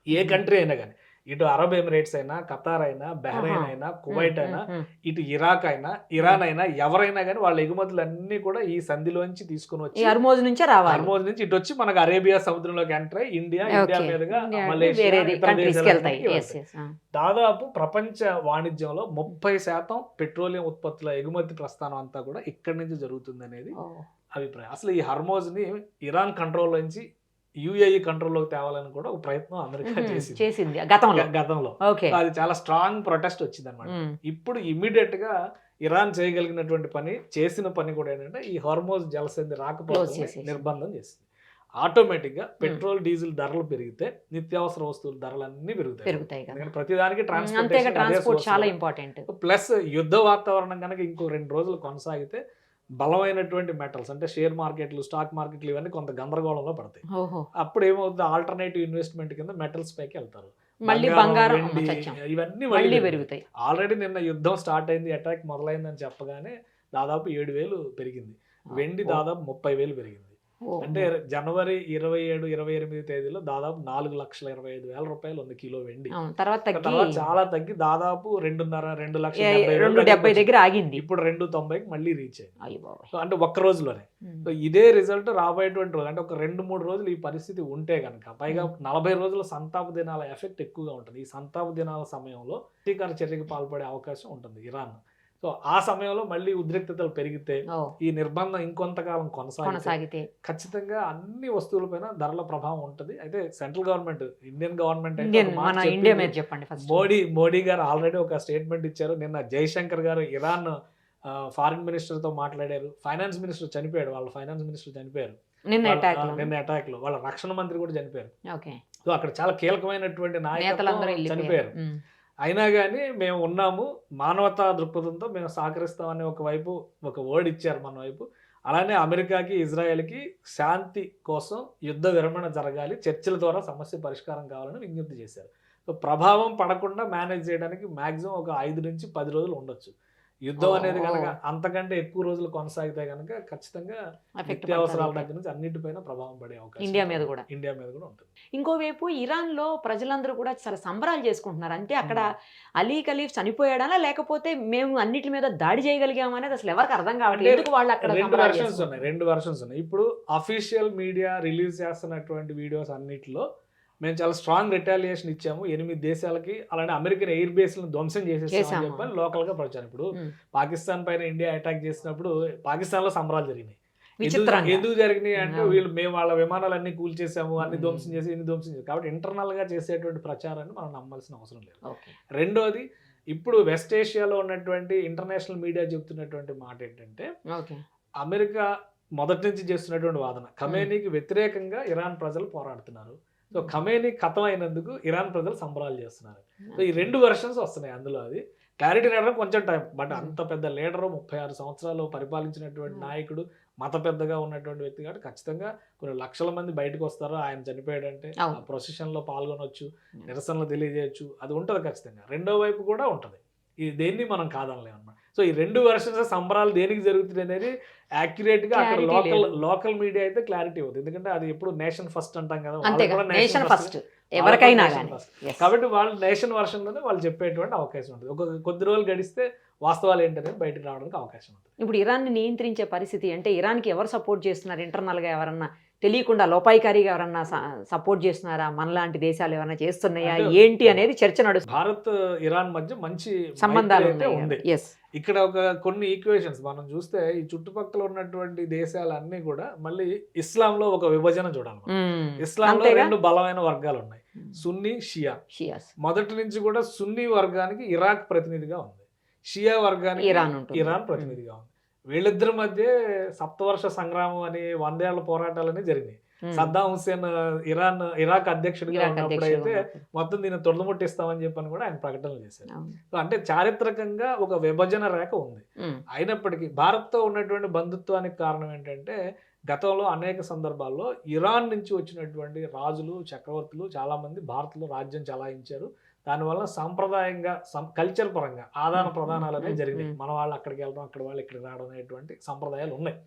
ఏ కంట్రీ అయినా కానీ, ఇటు అరబ్ ఎమిరేట్స్ అయినా, ఖతార్ అయినా, బహ్రెయిన్ అయినా, కువైట్ అయినా, ఇటు ఇరాక్ అయినా, ఇరాన్ అయినా, ఎవరైనా కానీ వాళ్ళ ఎగుమతులు అన్ని కూడా ఈ సంధిలోంచి తీసుకుని వచ్చి హోర్ముజ్ నుంచే రావాలి. హోర్ముజ్ నుంచి ఇటు వచ్చి మనకు అరేబియా సముద్రంలోకి ఎంటర్ అయ్యి ఇండియా మీదుగా మలేషియా, దాదాపు ప్రపంచ వాణిజ్యంలో 30% పెట్రోలియం ఉత్పత్తుల ఎగుమతి ప్రస్థానం అంతా కూడా ఇక్కడి నుంచి జరుగుతుంది అనేది అభిప్రాయం. అసలు ఈ హోర్ముజ్ ని ఇరాన్ కంట్రోల్ నుంచి యుఏఈ కంట్రోల్లోకి తేవాలని కూడా ఒక ప్రయత్నం అమెరికా చేసింది గతంలో. అది చాలా స్ట్రాంగ్ ప్రొటెస్ట్ వచ్చింది అనమాట. ఇప్పుడు ఇమ్మీడియట్ గా ఇరాన్ చేయగలిగినటువంటి చేసిన పని కూడా ఏంటంటే, ఈ హోర్ముజ్ జలసంధి రాకపోతే నిర్బంధం చేసింది. ఆటోమేటిక్ గా పెట్రోల్, డీజిల్ ధరలు పెరిగితే నిత్యావసర వస్తువుల ధరలన్నీ పెరుగుతాయి. ప్రతిదానికి ట్రాన్స్పోర్ట్ చాలా ఇంపార్టెంట్. ప్లస్ యుద్ధ వాతావరణం కనుక ఇంకో 2 రోజులు కొనసాగితే బలమైనటువంటి మెటల్స్ అంటే షేర్ మార్కెట్లు, స్టాక్ మార్కెట్లు ఇవన్నీ కొంత గందరగోళంలో పడతాయి. అప్పుడు ఏమవుతుంది, ఆల్టర్నేటివ్ ఇన్వెస్ట్మెంట్ కింద మెటల్స్ పైకి వెళ్తారు. మళ్ళీ బంగారం, ఇవన్నీ మళ్ళీ పెరుగుతాయి. ఆల్రెడీ నిన్న యుద్ధం స్టార్ట్ అయింది, అటాక్ మొదలైందని చెప్పగానే దాదాపు 7,000 పెరిగింది. వెండి దాదాపు 30,000 పెరిగింది. అంటే జనవరి 27, 28 తేదీలో దాదాపు 4,25,000 రూపాయలు ఉంది కిలో వెండి. తర్వాత చాలా తగ్గి దాదాపు 2,70,000 దగ్గర ఆగింది. ఇప్పుడు 290కి మళ్ళీ రీచ్ అయింది. అంటే ఒక్క రోజులోనే. సో ఇదే రిజల్ట్ రాబోయేటువంటి రోజు, అంటే ఒక 2-3 రోజులు ఈ పరిస్థితి ఉంటే కనుక, పైగా 40 రోజుల సంతాప దినాల ఎఫెక్ట్ ఎక్కువగా ఉంటుంది. ఈ సంతాప దినాల సమయంలో ప్రతీకార చర్యకి పాల్పడే అవకాశం ఉంటుంది ఇరాన్. సో సో ఆ సమయంలో మళ్ళీ ఉద్రిక్తతలు పెరిగితే ఓ, ఈ నిర్బంధం ఇంకొంతకాలం కొనసాగితే కొనసాగితే ఖచ్చితంగా అన్ని వస్తువులపైన ధరల ప్రభావం ఉంటుంది. అయితే central government, Indian government Indian మన ఇండియా మీద చెప్పండి ఫస్ట్. మోడీ గారు ఆల్రెడీ ఒక స్టేట్మెంట్ ఇచ్చారు. నిన్న జైశంకర్ గారు ఇరాన్ ఫారిన్ మినిస్టర్ తో మాట్లాడారు. ఫైనాన్స్ మినిస్టర్ చనిపోయాడు, వాళ్ళ ఫైనాన్స్ మినిస్టర్ చనిపోయారు నిన్న నిన్న అటాక్ లో. వాళ్ళ రక్షణ మంత్రి కూడా చనిపోయారు. ఓకే, సో అక్కడ చాలా కీలకమైనటువంటి నేతలందరూ నాయకులు చనిపోయారు. అయినా కానీ మేము ఉన్నాము, మానవతా దృక్పథంతో మేము సహకరిస్తామని ఒకవైపు ఒక వర్డ్ ఇచ్చారు మన వైపు. అలానే అమెరికాకి ఇజ్రాయెల్కి శాంతి కోసం యుద్ధ విరమణ జరగాలి, చర్చల ద్వారా సమస్య పరిష్కారం కావాలని విజ్ఞప్తి చేశారు. సో ప్రభావం పడకుండా మేనేజ్ చేయడానికి మాక్సిమం ఒక 5 నుంచి 10 రోజులు ఉండొచ్చు. యుద్ధం అనేది కనుక అంతకంటే ఎక్కువ రోజులు కొనసాగితే కనుక ఖచ్చితంగా నిత్యావసరాల దగ్గర నుంచి అన్నిటిపైన ప్రభావం పడే అవకాశం ఇండియా మీద కూడా ఉంటుంది. ఇంకోవైపు ఇరాన్ లో ప్రజలందరూ కూడా చాలా సంబరాలు చేసుకుంటున్నారు. అంటే అక్కడ అలీ ఖలీఫ్ చనిపోయాడా లేకపోతే మేము అన్నిటి మీద దాడి చేయగలిగాం అనేది అసలు ఎవరికి అర్థం కావట్లేదు. ఎందుకు వాళ్ళు అక్కడ రెండు వర్షన్స్ ఉన్నాయి. ఇప్పుడు అఫీషియల్ మీడియా రిలీజ్ చేస్తున్నటువంటి వీడియోస్ అన్నిటిలో మేము చాలా స్ట్రాంగ్ రిటాలియేషన్ ఇచ్చాము 8 దేశాలకి, అలానే అమెరికన్ ఎయిర్ బేస్లను ధ్వంసం చేసేసామని చెప్పని లోకల్ గా ప్రచారం. ఇప్పుడు పాకిస్తాన్ పైన ఇండియా అటాక్ చేసినప్పుడు పాకిస్తాన్ లో సంబరాలు జరిగినాయి. ఎందుకు జరిగినాయి అంటే మేము వాళ్ళ విమానాలన్నీ కూల్చేసాము, అన్ని ధ్వంసం చేసి ఇన్ని ధ్వంసం చేసి. కాబట్టి ఇంటర్నల్ గా చేసేటువంటి ప్రచారాన్ని మనం నమ్మాల్సిన అవసరం లేదు. రెండోది, ఇప్పుడు వెస్ట్ ఏషియాలో ఉన్నటువంటి ఇంటర్నేషనల్ మీడియా చెప్తున్నటువంటి మాట ఏంటంటే అమెరికా మొదటి నుంచి చేస్తున్నటువంటి వాదన ఖమేనీకి వ్యతిరేకంగా ఇరాన్ ప్రజలు పోరాడుతున్నారు. సో ఖమేనీ ఖతం అయినందుకు ఇరాన్ ప్రజలు సంబరాలు చేస్తున్నారు. సో ఈ 2 వెర్షన్స్ వస్తున్నాయి. అందులో అది క్లారిటీ రావడం కొంచెం టైం, బట్ అంత పెద్ద లీడరు 36 సంవత్సరాలు పరిపాలించినటువంటి నాయకుడు, మత పెద్దగా ఉన్నటువంటి వ్యక్తి కాబట్టి ఖచ్చితంగా కొన్ని లక్షల మంది బయటకు వస్తారు. ఆయన చనిపోయాడంటే ప్రొసెషన్ లో పాల్గొనవచ్చు, నిరసనలు తెలియజేయచ్చు, అది ఉంటుంది ఖచ్చితంగా. రెండో వైపు కూడా ఉంటుంది, ఇది దేన్ని మనం కాదనలేము అన్నమాట. సో ఈ 2 వెర్షన్స్ సంబరాలు దేనికి జరుగుతుంది అనేది యాక్యురేట్ గా అక్కడ లోకల్ మీడియా అయితే క్లారిటీ అవుతుంది. ఎందుకంటే అది ఎప్పుడు నేషన్ ఫస్ట్ అంటాం కదా, నేషన్ ఫస్ట్ ఎవరికైనా. కాబట్టి వాళ్ళు నేషన్ వర్షన్ లోనే వాళ్ళు చెప్పేటువంటి అవకాశం ఉంటుంది. ఒక కొద్ది రోజులు గడిస్తే వాస్తవాలు ఏంటనేది బయటకు రావడానికి అవకాశం ఉంటుంది. ఇప్పుడు ఇరాన్ని నియంత్రించే పరిస్థితి అంటే ఇరాన్కి ఎవరు సపోర్ట్ చేస్తున్నారు? ఇంటర్నల్ గా ఎవరన్నా తెలియకుండా లోపాయికారిగా ఎవరన్నా సపోర్ట్ చేస్తున్నారా? మనలాంటి దేశాలు ఎవరైనా చేస్తున్నాయా ఏంటి అనేది చర్చ నడుస్తుంది. భారత్ ఇరాన్ మధ్య మంచి సంబంధాలు ఉంది. ఇక్కడ కొన్ని ఈక్వేషన్స్ మనం చూస్తే ఈ చుట్టుపక్కల ఉన్నటువంటి దేశాలన్నీ కూడా మళ్ళీ ఇస్లాంలో ఒక విభజన చూడాలి. ఇస్లాంలో 2 బలమైన వర్గాలు ఉన్నాయి, సున్నీ షియాస్. మొదటి నుంచి కూడా సున్నీ వర్గానికి ఇరాక్ ప్రతినిధిగా ఉంది, షియా వర్గానికి ఇరాన్ ప్రతినిధిగా ఉంది. వీళ్ళిద్దరి మధ్య సప్తవర్ష సంగ్రామం అని 100 ఏళ్ల పోరాటాలని జరిగినాయి. సద్దాం హుస్సేన్ ఇరాక్ అధ్యక్షుడిగా ఉన్నప్పుడైతే మొత్తం దీన్ని తొడముట్టిస్తామని చెప్పని కూడా ఆయన ప్రకటనలు చేశారు. సో అంటే చారిత్రకంగా ఒక విభజన రేఖ ఉంది. అయినప్పటికీ భారత్తో ఉన్నటువంటి బంధుత్వానికి కారణం ఏంటంటే గతంలో అనేక సందర్భాల్లో ఇరాన్ నుంచి వచ్చినటువంటి రాజులు, చక్రవర్తులు చాలా మంది భారత్లో రాజ్యం చలాయించారు. దానివల్ల సాంప్రదాయంగా కల్చర్ పరంగా ఆదాన ప్రదానాలు అనేవి జరిగినాయి. మన వాళ్ళు అక్కడికి వెళ్ళడం, అక్కడ వాళ్ళు ఇక్కడికి రావడం అనేటువంటి సంప్రదాయాలు ఉన్నాయి.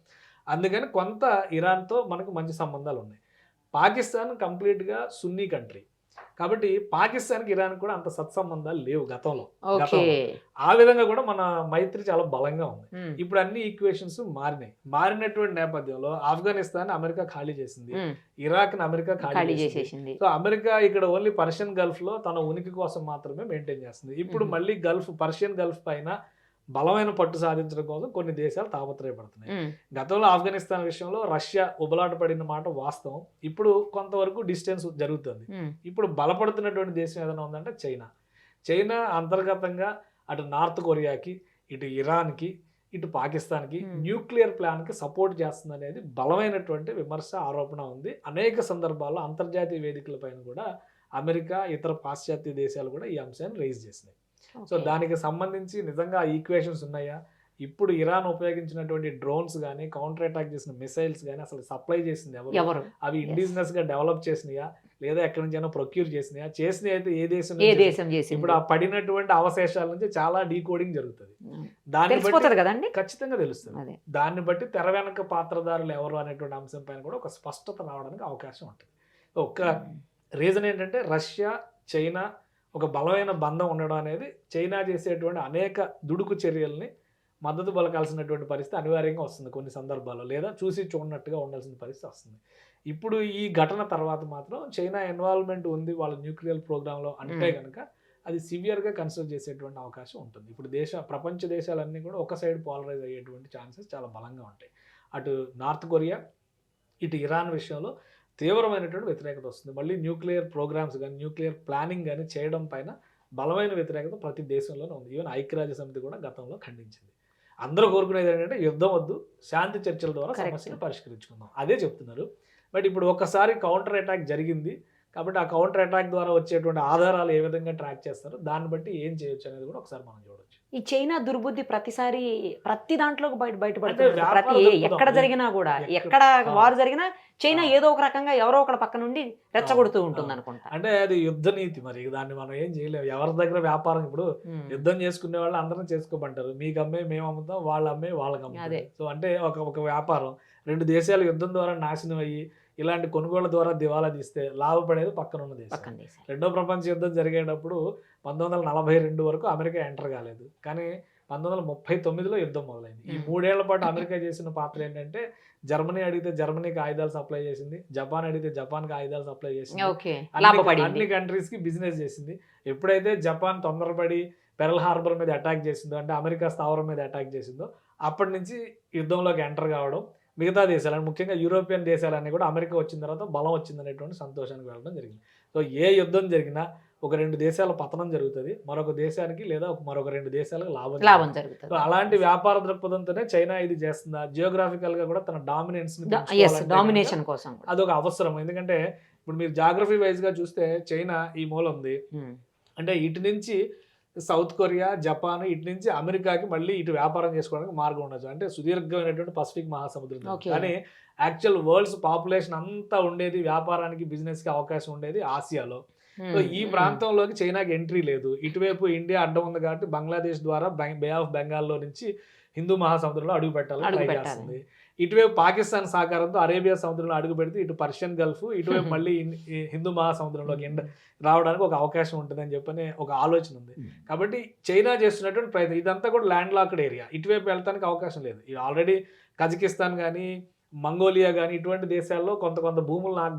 అందుకని కొంత ఇరాన్తో మనకు మంచి సంబంధాలు ఉన్నాయి. పాకిస్తాన్ కంప్లీట్గా సున్నీ కంట్రీ కాబట్టి పాకిస్తాన్కి ఇరాన్ కూడా అంత సత్సంబంధాలు లేవు గతంలో. ఆ విధంగా కూడా మన మైత్రి చాలా బలంగా ఉంది. ఇప్పుడు అన్ని ఈక్వేషన్స్ మారినటువంటి నేపథ్యంలో ఆఫ్ఘనిస్తాన్ అమెరికా ఖాళీ చేసింది, ఇరాక్ ని అమెరికా ఖాళీ చేసింది. సో అమెరికా ఇక్కడ ఓన్లీ పర్షియన్ గల్ఫ్ లో తన ఉనికి కోసం మాత్రమే మెయింటైన్ చేస్తుంది. ఇప్పుడు మళ్ళీ పర్షియన్ గల్ఫ్ పైన బలమైన పట్టు సాధించడం కోసం కొన్ని దేశాలు తాపత్రయపడుతున్నాయి. గతంలో ఆఫ్ఘనిస్తాన్ విషయంలో రష్యా ఉబలాట పడిన మాట వాస్తవం. ఇప్పుడు కొంతవరకు డిస్టెన్స్ జరుగుతుంది. ఇప్పుడు బలపడుతున్నటువంటి దేశం ఏదైనా ఉందంటే చైనా అంతర్గతంగా అటు నార్త్ కొరియాకి, ఇటు ఇరాన్కి, ఇటు పాకిస్తాన్కి న్యూక్లియర్ ప్లాన్కి సపోర్ట్ చేస్తుంది అనేది బలమైనటువంటి విమర్శ, ఆరోపణ ఉంది. అనేక సందర్భాల్లో అంతర్జాతీయ వేదికలపైన కూడా అమెరికా, ఇతర పాశ్చాత్య దేశాలు కూడా ఈ అంశాన్ని రైజ్ చేసినాయి. సో దానికి సంబంధించి నిజంగా ఈక్వేషన్స్ ఉన్నాయా? ఇప్పుడు ఇరాన్ ఉపయోగించినటువంటి డ్రోన్స్ కానీ, కౌంటర్ అటాక్ చేసిన మిసైల్స్ కానీ అసలు సప్లై చేసింది ఎవరు? అవి ఇండిజినస్ గా డెవలప్ చేసినాయా లేదా ఎక్కడి నుంచైనా ప్రొక్యూర్ చేసినాయి అయితే ఏ దేశం చేసింది? ఇప్పుడు ఆ పడినటువంటి అవశేషాల నుంచి చాలా డీకోడింగ్ జరుగుతుంది. దాన్ని బట్టి ఖచ్చితంగా తెలుస్తుంది. దాన్ని బట్టి తెర వెనక పాత్రధారులు ఎవరు అనేటువంటి అంశం పైన కూడా ఒక స్పష్టత రావడానికి అవకాశం ఉంటుంది. ఒక రీజన్ ఏంటంటే రష్యా, చైనా ఒక బలమైన బంధం ఉండడం అనేది చైనా చేసేటువంటి అనేక దుడుకు చర్యల్ని మద్దతు పలకాల్సినటువంటి పరిస్థితి అనివార్యంగా వస్తుంది కొన్ని సందర్భాల్లో, లేదా చూసి చూడనట్టుగా ఉండాల్సిన పరిస్థితి వస్తుంది. ఇప్పుడు ఈ ఘటన తర్వాత మాత్రం చైనా ఇన్వాల్వ్మెంట్ ఉంది వాళ్ళ న్యూక్లియర్ ప్రోగ్రాంలో అంటే కనుక అది సివియర్గా కన్సిడర్ చేసేటువంటి అవకాశం ఉంటుంది. ఇప్పుడు ప్రపంచ దేశాలన్నీ కూడా ఒక సైడ్ పోలరైజ్ అయ్యేటువంటి ఛాన్సెస్ చాలా బలంగా ఉంటాయి. అటు నార్త్ కొరియా, ఇటు ఇరాన్ విషయంలో తీవ్రమైనటువంటి వ్యతిరేకత వస్తుంది. మళ్ళీ న్యూక్లియర్ ప్రోగ్రామ్స్ కానీ న్యూక్లియర్ ప్లానింగ్ కానీ చేయడం పైన బలమైన వ్యతిరేకత ప్రతి దేశంలోనే ఉంది. ఈవెన్ ఐక్యరాజ్య సమితి కూడా గతంలో ఖండించింది. అందరూ కోరుకునేది ఏంటంటే యుద్ధం వద్దు, శాంతి చర్చల ద్వారా సమస్యను పరిష్కరించుకుందాం, అదే చెప్తున్నారు. బట్ ఇప్పుడు ఒక్కసారి కౌంటర్ అటాక్ జరిగింది కాబట్టి ఆ కౌంటర్ అటాక్ ద్వారా వచ్చేటువంటి ఆధారాలు ఏ విధంగా ట్రాక్ చేస్తారో దాన్ని బట్టి ఏం చేయొచ్చు అనేది కూడా ఒకసారి మనం చూడొచ్చు. ఈ చైనా దుర్బుద్ధి ప్రతిసారి ప్రతి దాంట్లో బయటపడుతుంది. వ్యాపార ప్రతి దృక్పథం. ఎక్కడ జరిగినా కూడా, ఎక్కడ వారు జరిగినా చైనా ఏదో ఒక రకంగా ఎవరో ఒకళ్ళ పక్క నుండి రెచ్చగొడుతూ ఉంటుంది అనుకుంటా. అంటే అది యుద్ధ నీతి, మరి దాన్ని మనం ఏం చేయలేము. ఎవరి దగ్గర వ్యాపారం, ఇప్పుడు యుద్ధం చేసుకునే వాళ్ళు అందరం చేసుకోమంటారు, మీకు అమ్మే మేము అమ్ముతాం, వాళ్ళు అమ్మే వాళ్ళకి అమ్ముతాం. సో అంటే ఒక వ్యాపారం, రెండు దేశాలు యుద్ధం ద్వారా నాశనం అయ్యి ఇలాంటి కొనుగోళ్ల ద్వారా దివాలా తీస్తే లాభపడేది పక్కన ఉన్న దేశం. రెండో ప్రపంచ యుద్ధం జరిగేటప్పుడు 1942 వరకు అమెరికా ఎంటర్ కాలేదు, కానీ 1939లో యుద్ధం మొదలైంది. ఈ 3 ఏళ్ల పాటు అమెరికా చేసిన పాత్ర ఏంటంటే, జర్మనీ అడిగితే జర్మనీకి ఆయుధాలు సప్లై చేసింది, జపాన్ అడిగితే జపాన్కి ఆయుధాలు సప్లై చేసింది, అన్ని కంట్రీస్ కి బిజినెస్ చేసింది. ఎప్పుడైతే జపాన్ తొందరపడి పెరల్ హార్బర్ మీద అటాక్ చేసిందో, అంటే అమెరికా స్థావరం మీద అటాక్ చేసిందో, అప్పటి నుంచి యుద్ధంలోకి ఎంటర్ కావడం, మిగతా దేశాలు ముఖ్యంగా యూరోపియన్ దేశాలన్నీ కూడా అమెరికా వచ్చిన తర్వాత బలం వచ్చిందనేటువంటి సంతోషానికి వెళ్ళడం జరిగింది. సో ఏ యుద్ధం జరిగినా ఒక 2 దేశాల పతనం జరుగుతుంది, మరొక దేశానికి లేదా మరొక 2 దేశాలకు లాభం జరుగుతుంది. అలాంటి వ్యాపార దృక్పథంతోనే చైనా ఇది చేస్తుందా, జియోగ్రాఫికల్ గా కూడా తన డామినేషన్ కోసం అదొక అవసరం. ఎందుకంటే ఇప్పుడు మీరు జాగ్రఫీ వైజ్ గా చూస్తే చైనా ఈ మూల ఉంది, అంటే ఇటు నుంచి సౌత్ కొరియా, జపాన్, ఇటు నుంచి అమెరికాకి మళ్ళీ ఇటు వ్యాపారం చేసుకోవడానికి మార్గం ఉండొచ్చు. అంటే సుదీర్ఘమైనటువంటి పసిఫిక్ మహాసముద్రం. కానీ యాక్చువల్ వరల్డ్స్ పాపులేషన్ అంతా ఉండేది వ్యాపారానికి, బిజినెస్ కి అవకాశం ఉండేది ఆసియాలో. సో ఈ ప్రాంతంలోకి చైనాకి ఎంట్రీ లేదు. ఇటువైపు ఇండియా అడ్డం ఉంది కాబట్టి బంగ్లాదేశ్ ద్వారా బే ఆఫ్ బెంగాల్లో నుంచి హిందూ మహాసముద్రంలో అడుగు పెట్టాలని ట్రై చేస్తుంది. ఇటువైపు పాకిస్తాన్ సహకారంతో అరేబియా సముద్రంలో అడుగు పెడితే ఇటు పర్షియన్ గల్ఫ్, ఇటువైపు మళ్ళీ హిందూ మహాసముద్రంలోకి రావడానికి ఒక అవకాశం ఉంటుందని చెప్పని ఒక ఆలోచన ఉంది. కాబట్టి చైనా చేస్తున్నటువంటి ప్రయత్నం ఇదంతా కూడా ల్యాండ్ లాక్డ్ ఏరియా, ఇటువైపు వెళ్ళడానికి అవకాశం లేదు. ఆల్రెడీ కజకిస్తాన్ కానీ, మంగోలియా కానీ ఇటువంటి దేశాల్లో కొంత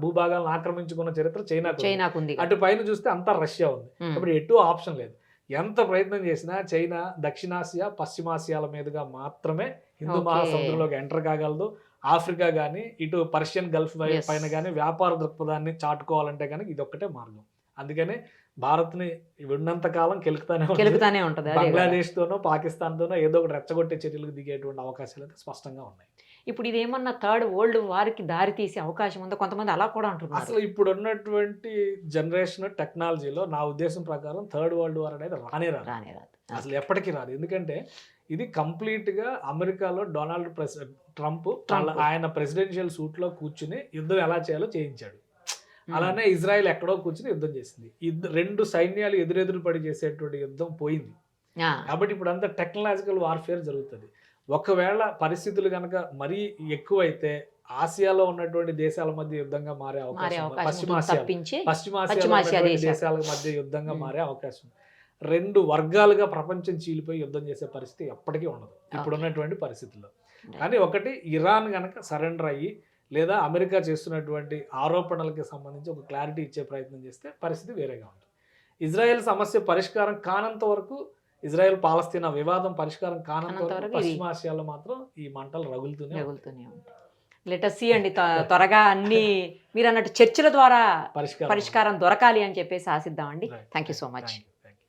భూభాగాలను ఆక్రమించుకున్న చరిత్ర చైనాకు ఉంది. అటు పైన చూస్తే అంతా రష్యా ఉంది. కాబట్టి ఎటు ఆప్షన్ లేదు. ఎంత ప్రయత్నం చేసినా చైనా దక్షిణాసియా, పశ్చిమాసియాల మీదుగా మాత్రమే హిందూ మహాసముద్రంలోకి ఎంటర్ కాగలదు. ఆఫ్రికా కానీ, ఇటు పర్షియన్ గల్ఫ్ పైన కానీ వ్యాపార దృక్పథాన్ని చాటుకోవాలంటే కానీ ఇది ఒక్కటే మార్గం. అందుకనే భారత్ని ఉన్నంత కాలం కెలుకుతానే ఉంటుంది. బంగ్లాదేశ్ తోనో పాకిస్తాన్ తోనో ఏదో ఒకటి రెచ్చగొట్టే చర్యలకు దిగేటువంటి అవకాశాలు అయితే స్పష్టంగా ఉన్నాయి. ఇప్పుడు ఇదేమన్నా థర్డ్ వరల్డ్ వార్కి దారి తీసే అవకాశం ఉందో, కొంతమంది అలా కూడా అంటున్నారు. అసలు ఇప్పుడు ఉన్నటువంటి జనరేషన్ టెక్నాలజీలో నా ఉద్దేశం ప్రకారం థర్డ్ వరల్డ్ వార్ అనేది రానే రాదు, అసలు ఎప్పటికీ రాదు. ఎందుకంటే ఇది కంప్లీట్ గా అమెరికాలో డొనాల్డ్ ట్రంప్ ఆయన ప్రెసిడెన్షియల్ సూట్ లో కూర్చుని యుద్ధం ఎలా చేయాలో చేయించాడు. అలానే ఇజ్రాయెల్ ఎక్కడో కూర్చుని యుద్ధం చేసింది. 2 సైన్యాలు ఎదురెదురు పడి చేసేటువంటి యుద్ధం పోయింది. కాబట్టి ఇప్పుడు అంతా టెక్నాలజికల్ వార్ఫేర్ జరుగుతుంది. ఒకవేళ పరిస్థితులు కనుక మరీ ఎక్కువైతే ఆసియాలో ఉన్నటువంటి దేశాల మధ్య యుద్ధంగా మారే అవకాశం, పశ్చిమాసియా దేశాల మధ్య యుద్ధంగా మారే అవకాశం, 2 వర్గాలుగా ప్రపంచం చీలిపోయి యుద్ధం చేసే పరిస్థితి ఎప్పటికీ ఉండదు ఇప్పుడున్నటువంటి పరిస్థితుల్లో. కానీ ఒకటి, ఇరాన్ కనుక సరెండర్ అయ్యి లేదా అమెరికా చేస్తున్నటువంటి ఆరోపణలకి సంబంధించి ఒక క్లారిటీ ఇచ్చే ప్రయత్నం చేస్తే పరిస్థితి వేరేగా ఉంటుంది. ఇజ్రాయెల్ సమస్య పరిష్కారం కానంత వరకు, ఇజ్రాయెల్ పాలస్తీనా వివాదం పరిష్కారం కానంత వరకు పశ్చిమాసియాలో మాత్రం ఈ మంటలు రగులుతూనే ఉంటాయి. లెట్ us see అండి, త్వరగా అన్ని మీరు అన్నట్టు చర్చల ద్వారా పరిష్కారం దొరకాలి అని చెప్పేసి ఆశిద్దామండి. Thank you so much.